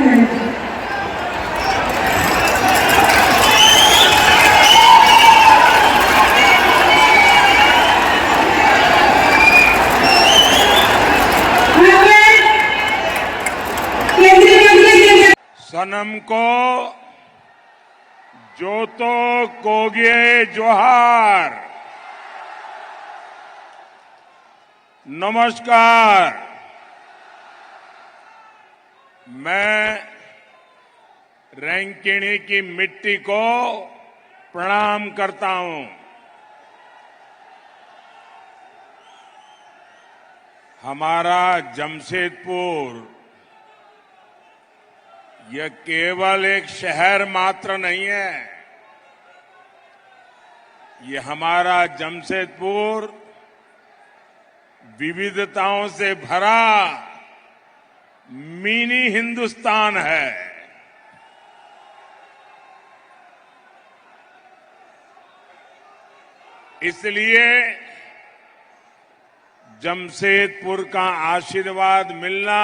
विनंती. सनम को जो तो कोगे जोहार. नमस्कार. मैं रैंकिणी की मिट्टी को प्रणाम करता हूं. हमारा जमशेदपुर यह केवल एक शहर मात्र नहीं है. ये हमारा जमशेदपुर विविधताओं से भरा मिनी हिंदुस्तान है. इसलिए जमशेदपुर का आशीर्वाद मिलना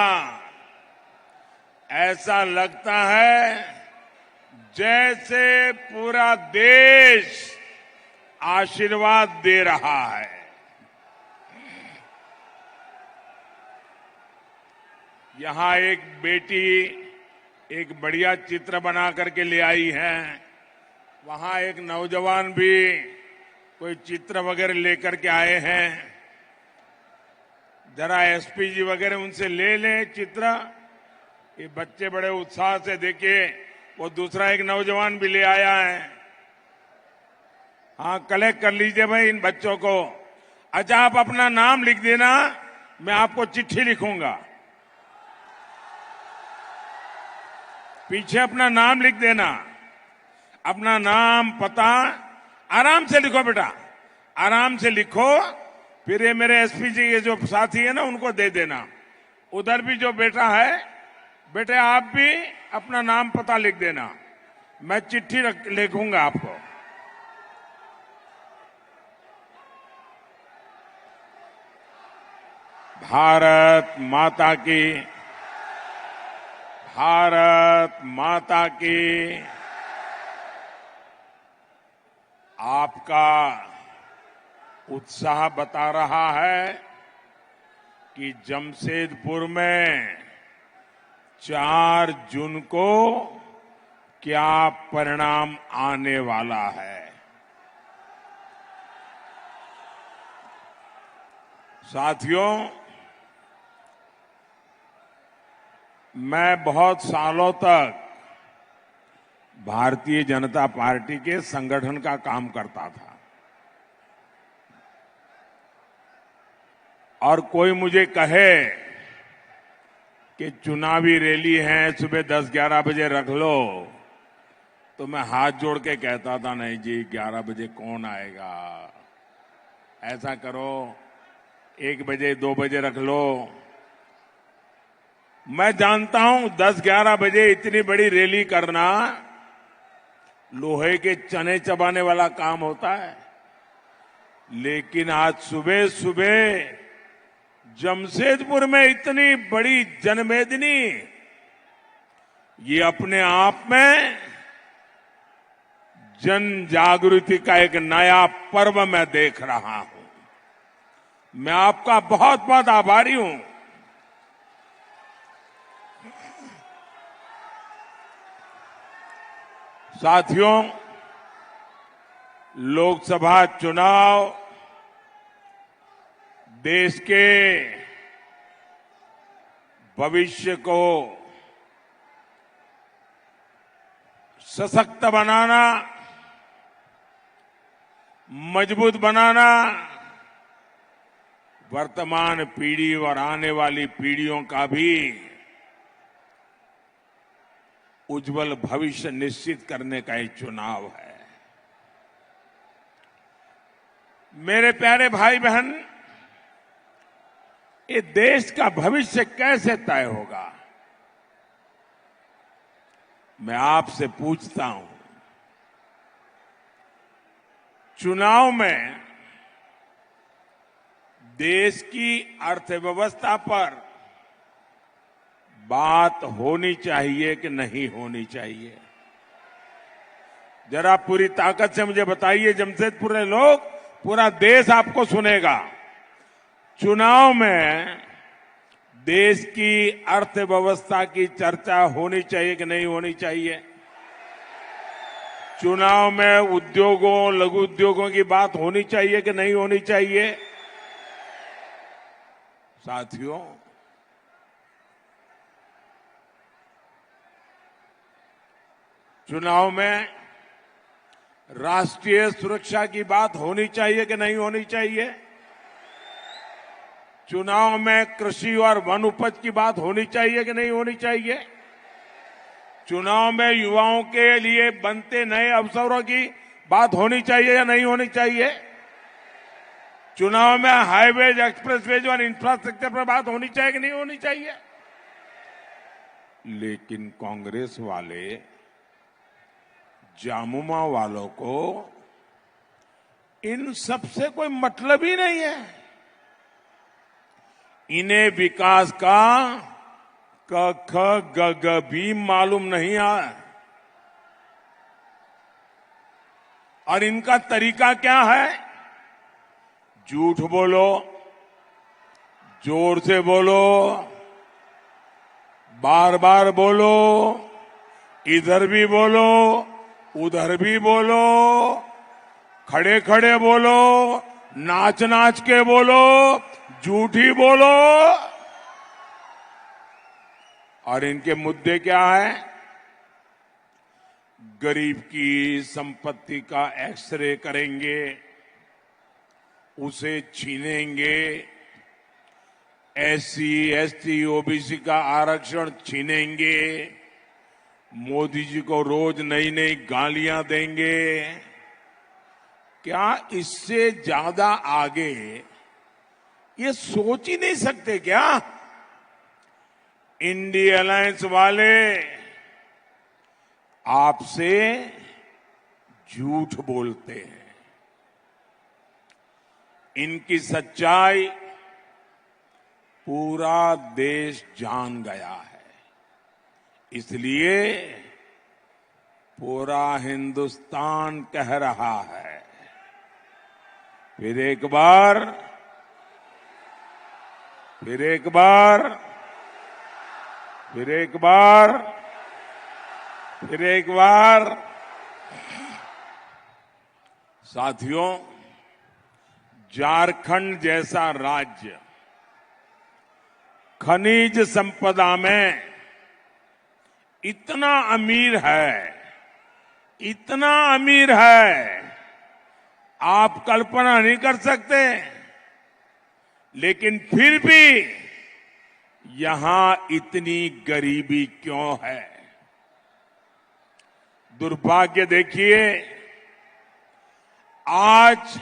ऐसा लगता है जैसे पूरा देश आशीर्वाद दे रहा है. यहां एक बेटी एक बढ़िया चित्र बना करके ले आई है. वहां एक नौजवान भी कोई चित्र वगैरह लेकर के आए हैं. जरा एसपी जी वगैरह उनसे ले लें चित्र. ये बच्चे बड़े उत्साह से देखिए. वो दूसरा एक नौजवान भी ले आया है. हाँ, कलेक्ट कर लीजिए भाई इन बच्चों को. अच्छा, आप अपना नाम लिख देना, मैं आपको चिट्ठी लिखूंगा. पीछे अपना नाम लिख देना. अपना नाम पता आराम से लिखो बेटा, आराम से लिखो. फिर ये मेरे एसपी जी ये जो साथी है ना उनको दे देना. उधर भी जो बेटा है, बेटे आप भी अपना नाम पता लिख देना. मैं चिट्ठी लिखूंगा आपको. भारत माता की, भारत माता की. आपका उत्साह बता रहा है कि जमशेदपुर में 4 जून को क्या परिणाम आने वाला है. साथियों, मैं बहुत सालों तक भारतीय जनता पार्टी के संगठन का काम करता था और कोई मुझे कहे कि चुनावी रैली है सुबह 10-11 बजे रख लो, तो मैं हाथ जोड़ के कहता था नहीं जी 11 बजे कौन आएगा. ऐसा करो 1 बजे 2 बजे रख लो. मैं जानता हूं 10-11 बजे इतनी बड़ी रैली करना लोहे के चने चबाने वाला काम होता है. लेकिन आज सुबह सुबह जमशेदपुर में इतनी बड़ी जनमेदिनी, ये अपने आप में जन जागृति का एक नया पर्व मैं देख रहा हूं. मैं आपका बहुत बहुत आभारी हूं. साथियों, लोकसभा चुनाव देश के भविष्य को सशक्त बनाना, मजबूत बनाना, वर्तमान पीढ़ी और आने वाली पीढ़ियों का भी उज्जवल भविष्य निश्चित करने का एक चुनाव है. मेरे प्यारे भाई बहन, ये देश का भविष्य कैसे तय होगा? मैं आपसे पूछता हूं. चुनाव में देश की अर्थव्यवस्था पर बात होनी चाहिए कि नहीं होनी चाहिए? जरा पूरी ताकत से मुझे बताइए जमशेदपुर के लोग, पूरा देश आपको सुनेगा। चुनाव में देश की अर्थव्यवस्था की चर्चा होनी चाहिए कि नहीं होनी चाहिए? चुनाव में उद्योगों, लघु उद्योगों की बात होनी चाहिए कि नहीं होनी चाहिए? साथियों, चुनाव में राष्ट्रीय सुरक्षा की बात होनी चाहिए कि नहीं होनी चाहिए? चुनाव में कृषि और वन उपज की बात होनी चाहिए कि नहीं होनी चाहिए? चुनाव में युवाओं के लिए बनते नए अवसरों की बात होनी चाहिए या नहीं होनी चाहिए? चुनाव में हाईवेज, एक्सप्रेसवेज और इंफ्रास्ट्रक्चर पर बात होनी चाहिए कि नहीं होनी चाहिए? लेकिन कांग्रेस वाले, जामुमा वालों को इन सब से कोई मतलब ही नहीं है। इन्हें विकास का क ख ग ग भी मालूम नहीं है। और इनका तरीका क्या है? झूठ बोलो, जोर से बोलो, बार बार बोलो, इधर भी बोलो, उधर भी बोलो, खड़े खड़े बोलो, नाच नाच के बोलो, झूठी बोलो। और इनके मुद्दे क्या है? गरीब की संपत्ति का एक्सरे करेंगे, उसे छीनेंगे, एससी, एसटी, ओबीसी का आरक्षण छीनेंगे, मोदी जी को रोज नई नई गालियां देंगे। क्या इससे ज्यादा आगे ये सोच ही नहीं सकते क्या? इंडिया अलायंस वाले आपसे झूठ बोलते हैं। इनकी सच्चाई पूरा देश जान गया है, इसलिए पूरा हिंदुस्तान कह रहा है, फिर एक बार, फिर एक बार, फिर एक बार, फिर एक बार। साथियों, झारखंड जैसा राज्य खनिज संपदा में इतना अमीर है, इतना अमीर है, आप कल्पना नहीं कर सकते। लेकिन फिर भी यहां इतनी गरीबी क्यों है? दुर्भाग्य देखिए, आज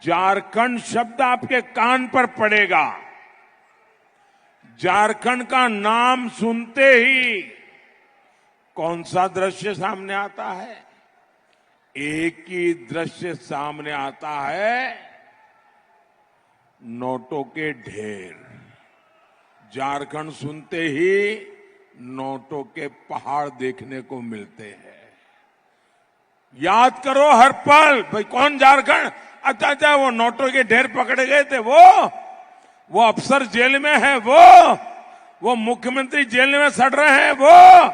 झारखंड शब्द आपके कान पर पड़ेगा, झारखंड का नाम सुनते ही कौन सा दृश्य सामने आता है? एक ही दृश्य सामने आता है, नोटों के ढेर। झारखंड सुनते ही नोटों के पहाड़ देखने को मिलते हैं। याद करो हर पल, भाई कौन झारखंड? अच्छा अच्छा, वो नोटों के ढेर पकड़े गए थे, वो अफसर जेल में है, वो मुख्यमंत्री जेल में सड़ रहे हैं, वो।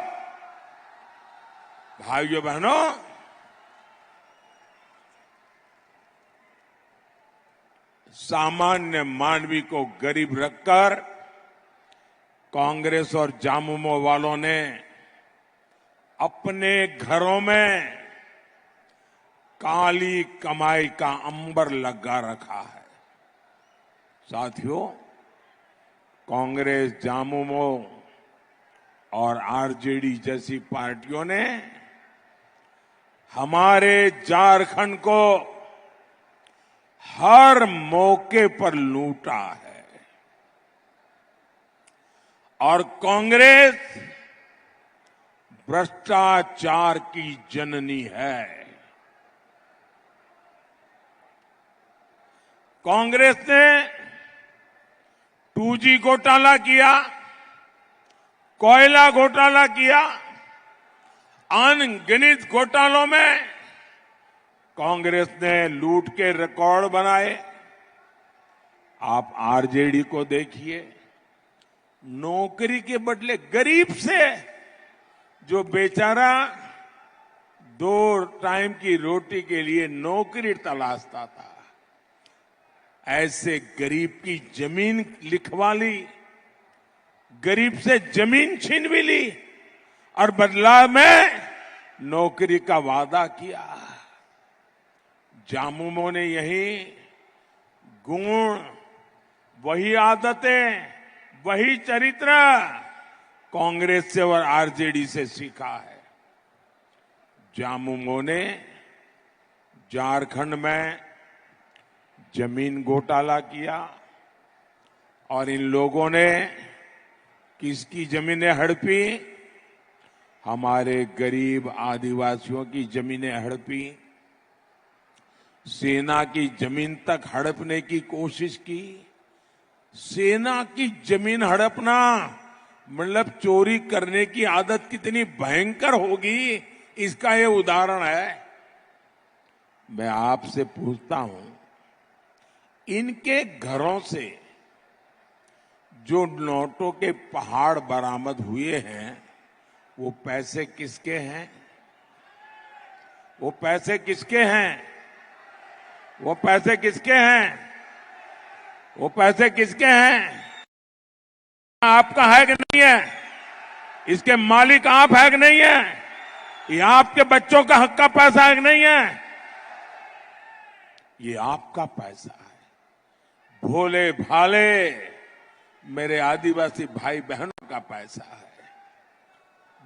भाइयों बहनों, सामान्य मानवी को गरीब रखकर कांग्रेस और जामुमो वालों ने अपने घरों में काली कमाई का अंबर लगा रखा है। साथियों, कांग्रेस, जामुमो और आरजेडी जैसी पार्टियों ने हमारे झारखंड को हर मौके पर लूटा है। और कांग्रेस भ्रष्टाचार की जननी है। कांग्रेस ने 2G घोटाला किया, कोयला घोटाला किया, अनगिनत घोटालों में कांग्रेस ने लूट के रिकॉर्ड बनाए। आप आरजेडी को देखिए, नौकरी के बदले गरीब से जो बेचारा 2 टाइम की रोटी के लिए नौकरी तलाशता था, ऐसे गरीब की जमीन लिखवा ली, गरीब से जमीन छीन भी ली और बदलाव में नौकरी का वादा किया। जामुमो ने यही गुण, वही आदतें, वही चरित्र कांग्रेस से और आरजेडी से सीखा है। जामुमो ने झारखंड में जमीन घोटाला किया और इन लोगों ने किसकी जमीनें हड़पी? हमारे गरीब आदिवासियों की जमीनें हड़पी, सेना की जमीन तक हड़पने की कोशिश की। सेना की जमीन हड़पना मतलब चोरी करने की आदत कितनी भयंकर होगी, इसका ये उदाहरण है। मैं आपसे पूछता हूं, इनके घरों से जो नोटों के पहाड़ बरामद हुए हैं, वो पैसे किसके हैं? वो पैसे किसके हैं? वो पैसे किसके हैं? वो पैसे किसके हैं? आपका है कि नहीं है? इसके मालिक आप है कि नहीं है? ये आपके बच्चों का हक का पैसा है कि नहीं है? ये आपका पैसा है। भोले भाले मेरे आदिवासी भाई बहनों का पैसा है,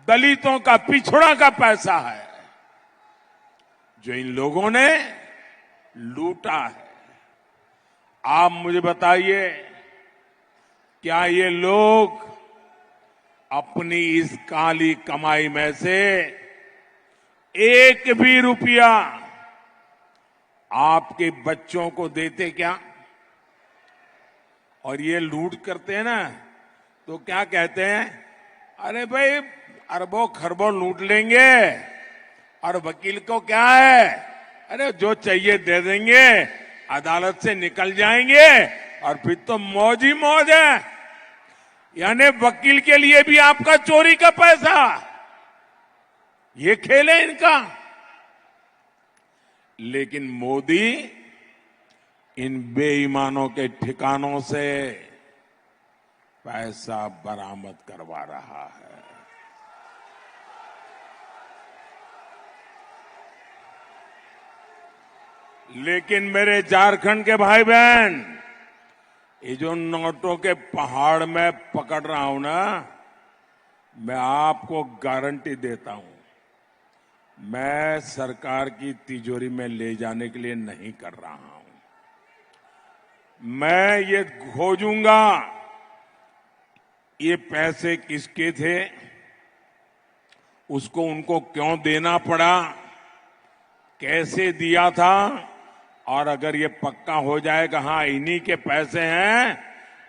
दलितों का, पिछड़ा का पैसा है, जो इन लोगों ने लूटा है। आप मुझे बताइए, क्या ये लोग अपनी इस काली कमाई में से एक भी रुपया आपके बच्चों को देते क्या? और ये लूट करते हैं ना, तो क्या कहते हैं? अरे भाई, अरबों खरबों लूट लेंगे और वकील को क्या है, अरे जो चाहिए दे देंगे, अदालत से निकल जाएंगे और फिर तो मौज ही मौज है। यानी वकील के लिए भी आपका चोरी का पैसा, ये खेल है इनका। लेकिन मोदी इन बेईमानों के ठिकानों से पैसा बरामद करवा रहा है। लेकिन मेरे झारखंड के भाई बहन, ये जो नोटों के पहाड़ में पकड़ रहा हूं ना, मैं आपको गारंटी देता हूं, मैं सरकार की तिजोरी में ले जाने के लिए नहीं कर रहा हूं। मैं ये खोजूंगा, ये पैसे किसके थे, उसको उनको क्यों देना पड़ा, कैसे दिया था, और अगर ये पक्का हो जाएगा हाँ इन्हीं के पैसे हैं,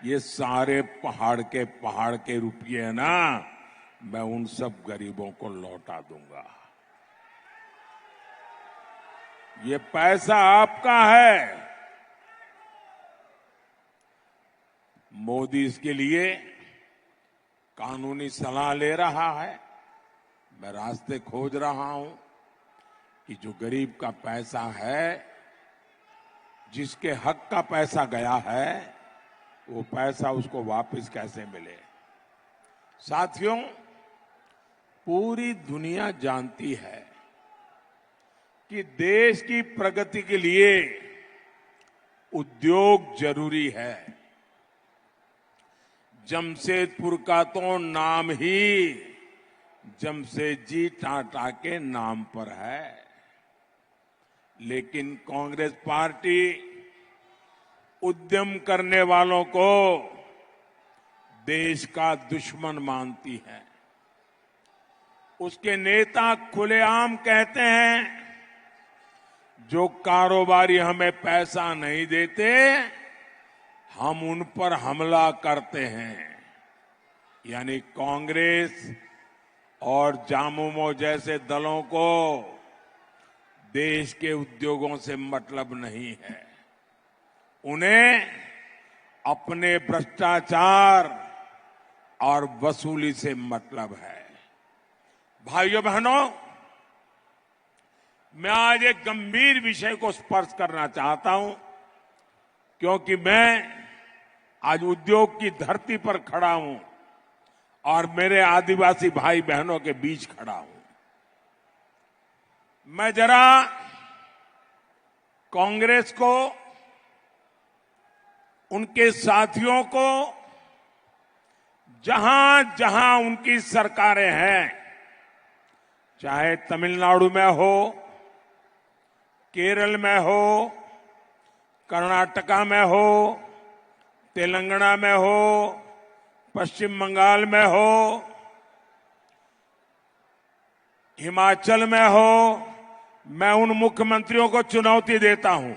ये सारे पहाड़ के रुपये है ना, मैं उन सब गरीबों को लौटा दूंगा। ये पैसा आपका है। मोदी इसके लिए कानूनी सलाह ले रहा है। मैं रास्ते खोज रहा हूं कि जो गरीब का पैसा है, जिसके हक का पैसा गया है, वो पैसा उसको वापस कैसे मिले। साथियों, पूरी दुनिया जानती है कि देश की प्रगति के लिए उद्योग जरूरी है। जमशेदपुर का तो नाम ही जमशेदजी टाटा के नाम पर है, लेकिन कांग्रेस पार्टी उद्यम करने वालों को देश का दुश्मन मानती है। उसके नेता खुलेआम कहते हैं, जो कारोबारी हमें पैसा नहीं देते, हम उन पर हमला करते हैं। यानी कांग्रेस और झामुमो जैसे दलों को देश के उद्योगों से मतलब नहीं है। उन्हें अपने भ्रष्टाचार और वसूली से मतलब है। भाइयों बहनों, मैं आज एक गंभीर विषय को स्पर्श करना चाहता हूं, क्योंकि मैं आज उद्योग की धरती पर खड़ा हूं और मेरे आदिवासी भाई बहनों के बीच खड़ा हूं। मैं जरा कांग्रेस को, उनके साथियों को, जहां जहां उनकी सरकारें हैं, चाहे तमिलनाडु में हो, केरल में हो, कर्नाटका में हो, तेलंगाना में हो, पश्चिम बंगाल में हो, हिमाचल में हो, मैं उन मुख्यमंत्रियों को चुनौती देता हूं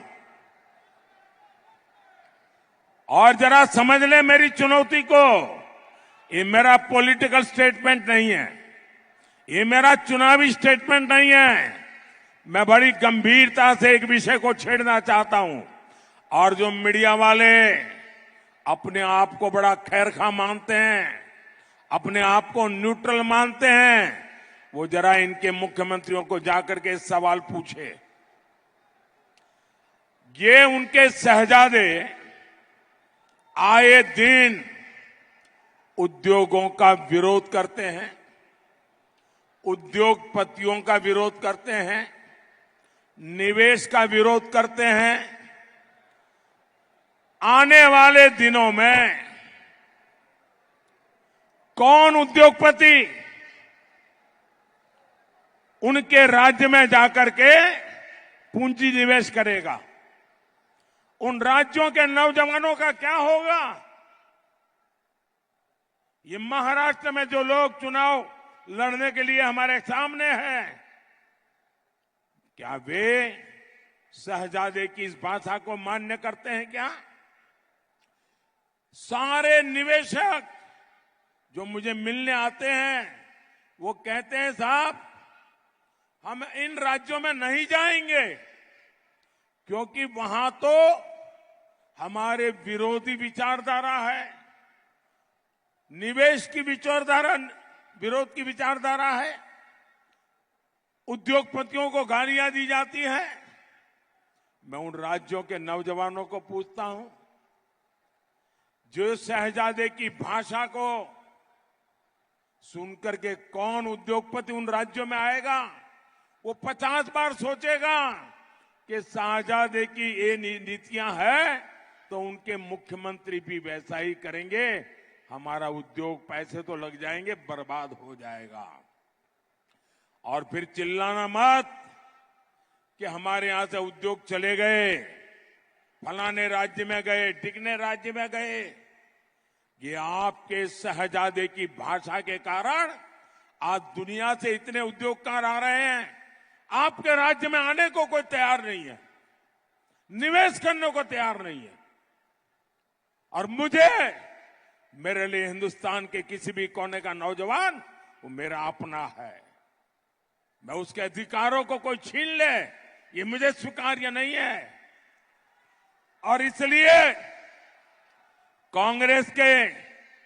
और जरा समझ ले मेरी चुनौती को। ये मेरा पॉलिटिकल स्टेटमेंट नहीं है, ये मेरा चुनावी स्टेटमेंट नहीं है। मैं बड़ी गंभीरता से एक विषय को छेड़ना चाहता हूं और जो मीडिया वाले अपने आप को बड़ा खैरखा मानते हैं, अपने आप को न्यूट्रल मानते हैं, वो जरा इनके मुख्यमंत्रियों को जाकर के सवाल पूछे। ये उनके शहजादे आए दिन उद्योगों का विरोध करते हैं, उद्योगपतियों का विरोध करते हैं, निवेश का विरोध करते हैं। आने वाले दिनों में कौन उद्योगपति उनके राज्य में जाकर के पूंजी निवेश करेगा? उन राज्यों के नौजवानों का क्या होगा? ये महाराष्ट्र में जो लोग चुनाव लड़ने के लिए हमारे सामने हैं, क्या वे शहजादे की इस भाषा को मान्य करते हैं क्या? सारे निवेशक जो मुझे मिलने आते हैं वो कहते हैं, साहब हम इन राज्यों में नहीं जाएंगे क्योंकि वहां तो हमारे विरोधी विचारधारा है, निवेश की विचारधारा, विरोध की विचारधारा है, उद्योगपतियों को गालियां दी जाती है। मैं उन राज्यों के नौजवानों को पूछता हूं, जो शहजादे की भाषा को सुनकर के कौन उद्योगपति उन राज्यों में आएगा? वो 50 बार सोचेगा कि शहजादे की ये नीतियां हैं तो उनके मुख्यमंत्री भी वैसा ही करेंगे, हमारा उद्योग पैसे तो लग जाएंगे, बर्बाद हो जाएगा। और फिर चिल्लाना मत कि हमारे यहां से उद्योग चले गए, फलाने राज्य में गए, टिकने राज्य में गए। ये आपके शहजादे की भाषा के कारण आज दुनिया से इतने उद्योगकार आ रहे हैं, आपके राज्य में आने को कोई तैयार नहीं है, निवेश करने को तैयार नहीं है। और मुझे, मेरे लिए हिंदुस्तान के किसी भी कोने का नौजवान वो मेरा अपना है। मैं उसके अधिकारों को कोई छीन ले, ये मुझे स्वीकार्य नहीं है। और इसलिए कांग्रेस के,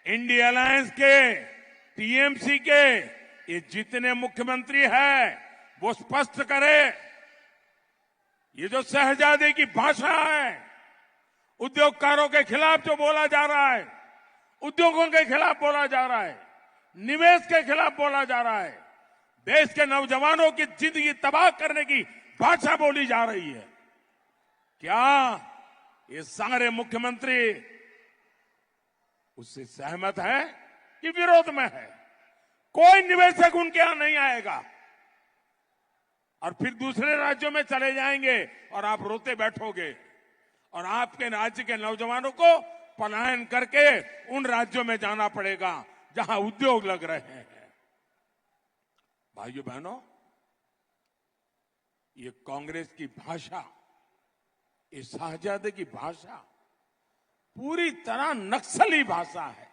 इंडिया अलायंस के, टीएमसी के ये जितने मुख्यमंत्री हैं वो स्पष्ट करे, ये जो शहजादे की भाषा है, उद्योगकारों के खिलाफ जो बोला जा रहा है, उद्योगों के खिलाफ बोला जा रहा है, निवेश के खिलाफ बोला जा रहा है, देश के नौजवानों की जिंदगी तबाह करने की भाषा बोली जा रही है, क्या ये सारे मुख्यमंत्री उससे सहमत है कि विरोध में है? कोई निवेशक उनके यहां नहीं आएगा और फिर दूसरे राज्यों में चले जाएंगे और आप रोते बैठोगे और आपके राज्य के नौजवानों को पलायन करके उन राज्यों में जाना पड़ेगा जहां उद्योग लग रहे हैं। भाइयों बहनों, ये कांग्रेस की भाषा, ये शहजादे की भाषा पूरी तरह नक्सली भाषा है।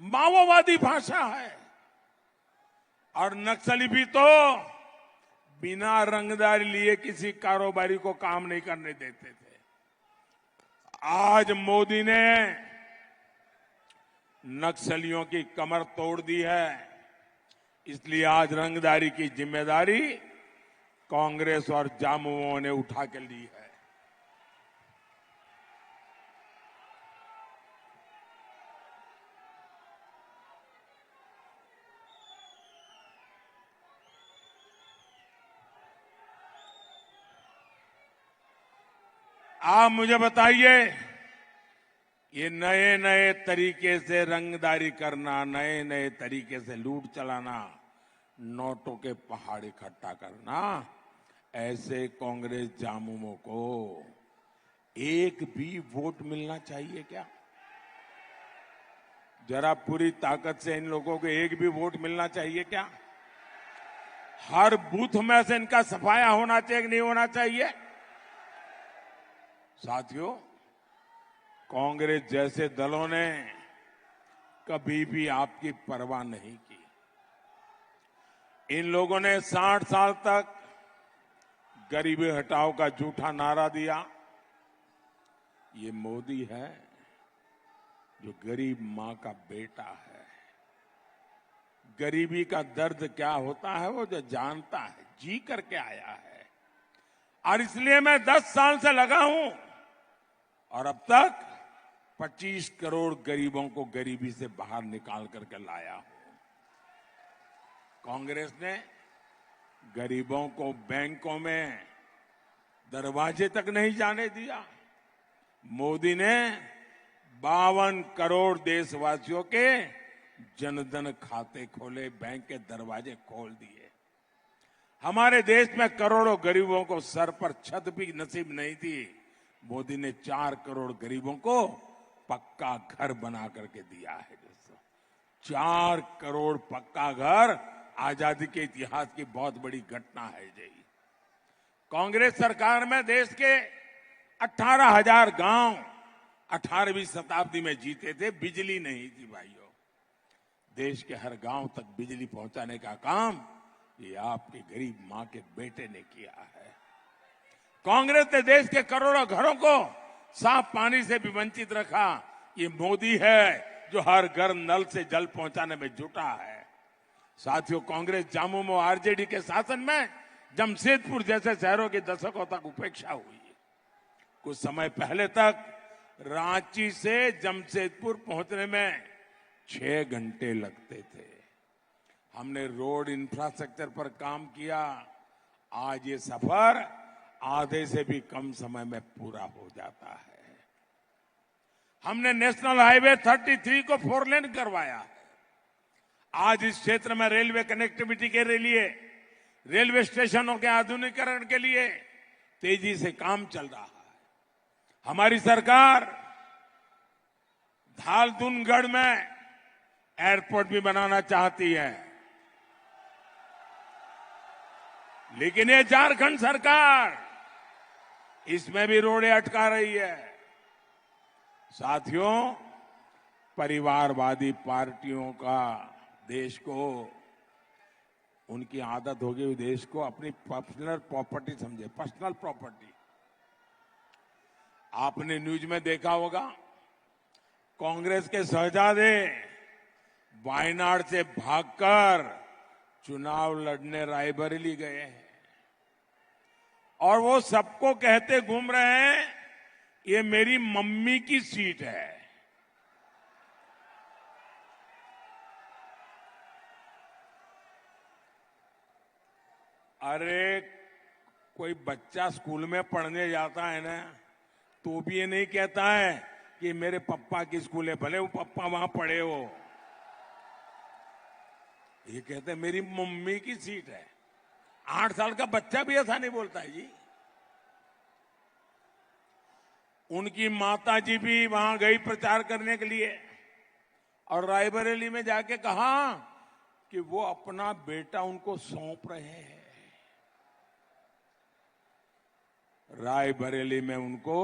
माओवादी भाषा है। और नक्सली भी तो बिना रंगदारी लिए किसी कारोबारी को काम नहीं करने देते थे। आज मोदी ने नक्सलियों की कमर तोड़ दी है, इसलिए आज रंगदारी की जिम्मेदारी कांग्रेस और जामुओं ने उठा के ली है। आप मुझे बताइए, ये नए नए तरीके से रंगदारी करना, नए नए तरीके से लूट चलाना, नोटों के पहाड़ इकट्ठा करना, ऐसे कांग्रेस जामुमों को एक भी वोट मिलना चाहिए क्या? जरा पूरी ताकत से इन लोगों को एक भी वोट मिलना चाहिए क्या? हर बूथ में से इनका सफाया होना चाहिए कि नहीं होना चाहिए? साथियों, कांग्रेस जैसे दलों ने कभी भी आपकी परवाह नहीं की। इन लोगों ने 60 साल तक गरीबी हटाओ का झूठा नारा दिया। ये मोदी है जो गरीब मां का बेटा है। गरीबी का दर्द क्या होता है वो जो जानता है, जी करके आया है। और इसलिए मैं 10 साल से लगा हूं और अब तक 25 करोड़ गरीबों को गरीबी से बाहर निकाल करके लाया हूं। कांग्रेस ने गरीबों को बैंकों में दरवाजे तक नहीं जाने दिया। मोदी ने 52 करोड़ देशवासियों के जनधन खाते खोले, बैंक के दरवाजे खोल दिए। हमारे देश में करोड़ों गरीबों को सर पर छत भी नसीब नहीं थी। मोदी ने 4 करोड़ गरीबों को पक्का घर बना करके दिया है। दोस्तों, 4 करोड़ पक्का घर आजादी के इतिहास की बहुत बड़ी घटना है जी। कांग्रेस सरकार में देश के 18,000 गांव 18वीं शताब्दी में जीते थे। बिजली नहीं थी भाइयों। देश के हर गांव तक बिजली पहुंचाने का काम ये आपकी गरीब मां के बेटे ने किया है। कांग्रेस ने देश के करोड़ों घरों को साफ पानी से भी वंचित रखा। ये मोदी है जो हर घर नल से जल पहुंचाने में जुटा है। साथियों, कांग्रेस जामुमो आरजेडी के शासन में जमशेदपुर जैसे शहरों की दशकों तक उपेक्षा हुई। कुछ समय पहले तक रांची से जमशेदपुर पहुंचने में 6 घंटे लगते थे। हमने रोड इंफ्रास्ट्रक्चर पर काम किया। आज ये सफर आधे से भी कम समय में पूरा हो जाता है। हमने नेशनल हाईवे 33 को 4 लेन करवाया है। आज इस क्षेत्र में रेलवे कनेक्टिविटी के लिए, रेलवे स्टेशनों के आधुनिकीकरण के लिए तेजी से काम चल रहा है। हमारी सरकार धालधुनगढ़ में एयरपोर्ट भी बनाना चाहती है, लेकिन ये झारखंड सरकार इसमें भी रोड़े अटका रही है। साथियों, परिवारवादी पार्टियों का देश को, उनकी आदत हो गई देश को अपनी पर्सनल प्रॉपर्टी समझे, पर्सनल प्रॉपर्टी। आपने न्यूज में देखा होगा, कांग्रेस के शहजादे वायनाड से भागकर चुनाव लड़ने रायबरेली गए हैं और वो सबको कहते घूम रहे हैं ये मेरी मम्मी की सीट है। अरे कोई बच्चा स्कूल में पढ़ने जाता है ना, तो भी ये नहीं कहता है कि मेरे पप्पा की स्कूल है, भले वो पप्पा वहां पढ़े हो। ये कहते हैं मेरी मम्मी की सीट है। 8 साल का बच्चा भी ऐसा नहीं बोलता है जी। उनकी माता जी भी वहां गई प्रचार करने के लिए और रायबरेली में जाके कहा कि वो अपना बेटा उनको सौंप रहे हैं। रायबरेली में उनको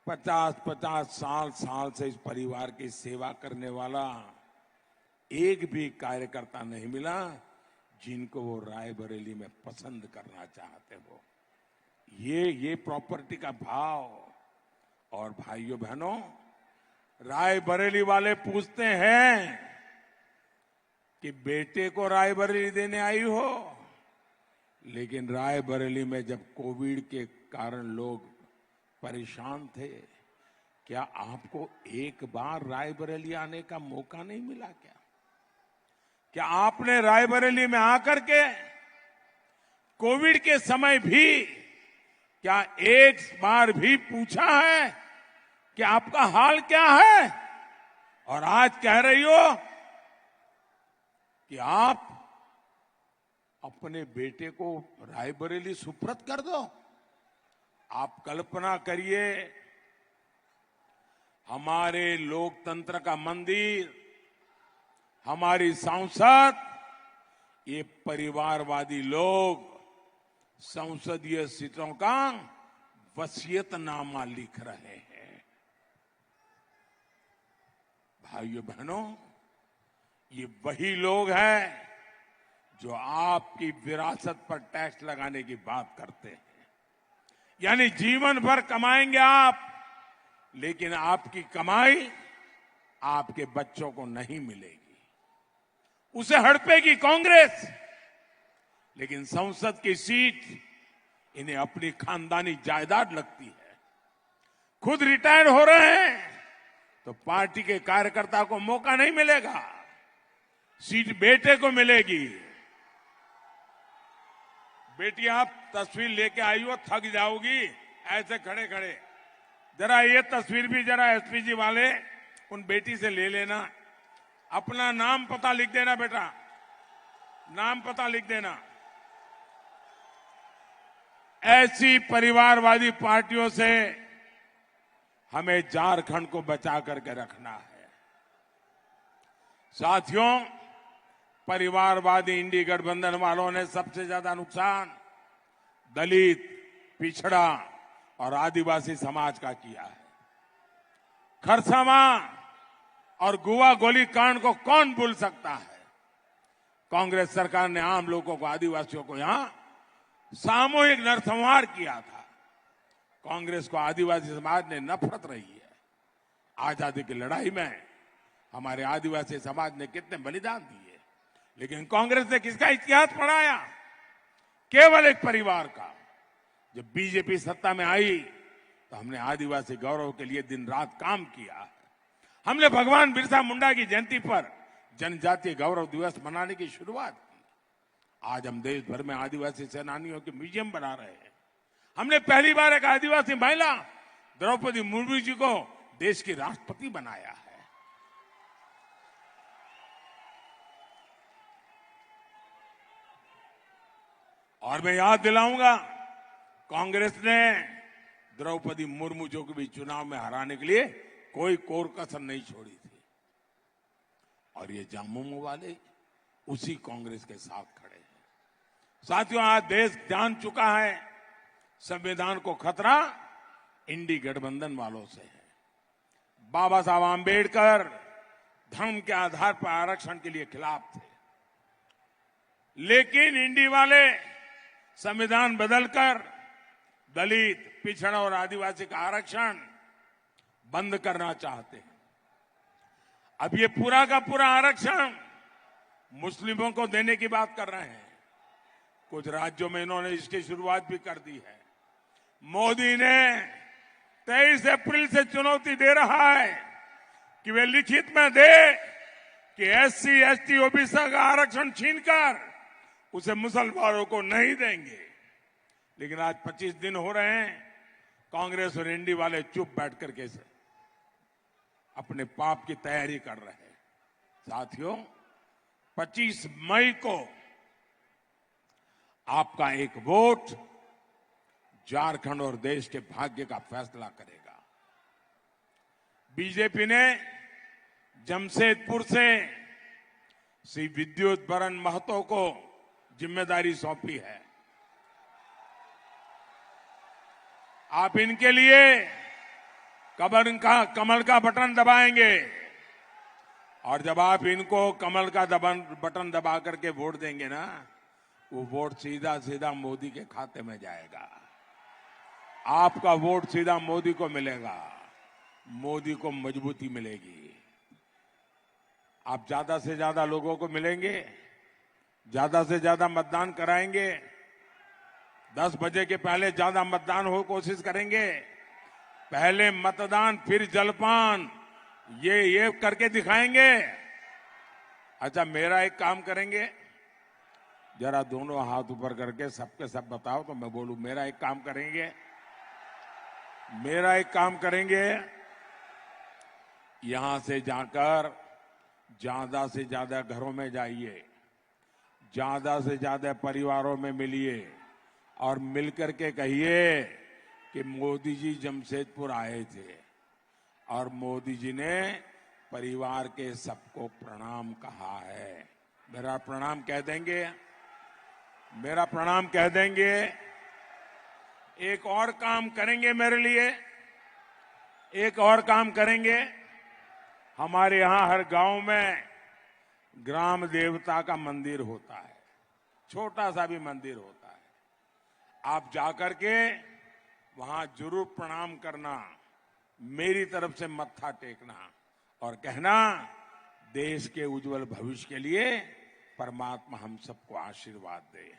50-50 साल से इस परिवार की सेवा करने वाला एक भी कार्यकर्ता नहीं मिला जिनको वो रायबरेली में पसंद करना चाहते हो। ये प्रॉपर्टी का भाव। और भाइयों बहनों, रायबरेली वाले पूछते हैं कि बेटे को रायबरेली देने आई हो, लेकिन रायबरेली में जब कोविड के कारण लोग परेशान थे, क्या आपको एक बार रायबरेली आने का मौका नहीं मिला क्या? क्या आपने रायबरेली में आकर के कोविड के समय भी क्या एक बार भी पूछा है कि आपका हाल क्या है? और आज कह रही हो कि आप अपने बेटे को रायबरेली सुपुर्द कर दो। आप कल्पना करिए, हमारे लोकतंत्र का मंदिर, हमारी सांसद, ये परिवारवादी लोग संसदीय सीटों का वसीयतनामा लिख रहे हैं। भाइयों बहनों, ये वही लोग हैं जो आपकी विरासत पर टैक्स लगाने की बात करते हैं। यानी जीवन भर कमाएंगे आप, लेकिन आपकी कमाई आपके बच्चों को नहीं मिलेगी। उसे हड़पेगी कांग्रेस, लेकिन संसद की सीट इन्हें अपनी खानदानी जायदाद लगती है। खुद रिटायर हो रहे हैं तो पार्टी के कार्यकर्ता को मौका नहीं मिलेगा, सीट बेटे को मिलेगी। बेटी, आप तस्वीर लेके आई हो, थक जाओगी ऐसे खड़े खड़े। जरा ये तस्वीर भी जरा एसपीजी वाले उन बेटी से ले लेना। अपना नाम पता लिख देना बेटा, नाम पता लिख देना। ऐसी परिवारवादी पार्टियों से हमें झारखंड को बचा करके रखना है। साथियों, परिवारवादी इंडी गठबंधन वालों ने सबसे ज्यादा नुकसान दलित, पिछड़ा और आदिवासी समाज का किया है। खरसावां और गुवा गोली कांड को कौन भूल सकता है? कांग्रेस सरकार ने आम लोगों को, आदिवासियों को यहां सामूहिक नरसंहार किया था। कांग्रेस को आदिवासी समाज ने नफरत रही है। आजादी की लड़ाई में हमारे आदिवासी समाज ने कितने बलिदान दिए, लेकिन कांग्रेस ने किसका इतिहास पढ़ाया? केवल एक परिवार का। जब बीजेपी सत्ता में आई तो हमने आदिवासी गौरव के लिए दिन रात काम किया। हमने भगवान बिरसा मुंडा की जयंती पर जनजातीय गौरव दिवस मनाने की शुरुआत की। आज हम देश भर में आदिवासी सेनानियों के म्यूजियम बना रहे हैं। हमने पहली बार एक आदिवासी महिला द्रौपदी मुर्मू जी को देश की राष्ट्रपति बनाया है। और मैं याद दिलाऊंगा, कांग्रेस ने द्रौपदी मुर्मू जी को भी चुनाव में हराने के लिए कोई कोर कसर नहीं छोड़ी थी। और ये झामुमो वाले उसी कांग्रेस के साथ खड़े हैं। साथियों, आज देश जान चुका है संविधान को खतरा इंडी गठबंधन वालों से है। बाबा साहब आंबेडकर धर्म के आधार पर आरक्षण के लिए खिलाफ थे, लेकिन इंडी वाले संविधान बदलकर दलित, पिछड़ा और आदिवासी का आरक्षण बंद करना चाहते हैं। अब ये पूरा का पूरा आरक्षण मुस्लिमों को देने की बात कर रहे हैं। कुछ राज्यों में इन्होंने इसकी शुरुआत भी कर दी है। मोदी ने 23 अप्रैल से चुनौती दे रहा है कि वे लिखित में दे कि एससी, एसटी, ओबीसी का आरक्षण छीनकर उसे मुसलमानों को नहीं देंगे। लेकिन आज 25 दिन हो रहे हैं, कांग्रेस और इंडी वाले चुप बैठ करके अपने पाप की तैयारी कर रहे हैं। साथियों, 25 मई को आपका एक वोट झारखंड और देश के भाग्य का फैसला करेगा। बीजेपी ने जमशेदपुर से श्री विद्युत बरन महतो को जिम्मेदारी सौंपी है। आप इनके लिए कमल का बटन दबाएंगे। और जब आप इनको कमल का बटन दबा करके वोट देंगे ना, वो वोट सीधा सीधा मोदी के खाते में जाएगा। आपका वोट सीधा मोदी को मिलेगा, मोदी को मजबूती मिलेगी। आप ज्यादा से ज्यादा लोगों को मिलेंगे, ज्यादा से ज्यादा मतदान कराएंगे, 10 बजे के पहले ज्यादा मतदान हो कोशिश करेंगे। पहले मतदान फिर जलपान, ये करके दिखाएंगे। अच्छा, मेरा एक काम करेंगे, जरा दोनों हाथ ऊपर करके सबके सब बताओ तो मैं बोलूं। मेरा एक काम करेंगे, यहां से जाकर ज्यादा से ज्यादा घरों में जाइए, ज्यादा से ज्यादा परिवारों में मिलिए और मिलकर के कहिए कि मोदी जी जमशेदपुर आए थे और मोदी जी ने परिवार के सबको प्रणाम कहा है। मेरा प्रणाम कह देंगे। एक और काम करेंगे मेरे लिए, हमारे यहां हर गांव में ग्राम देवता का मंदिर होता है, छोटा सा भी मंदिर होता है। आप जाकर के वहां जरूर प्रणाम करना, मेरी तरफ से मत्था टेकना और कहना, देश के उज्जवल भविष्य के लिए परमात्मा हम सबको आशीर्वाद दे।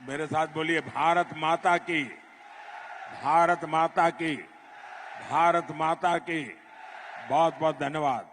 मेरे साथ बोलिए, भारत माता की, भारत माता की, भारत माता की। बहुत बहुत धन्यवाद।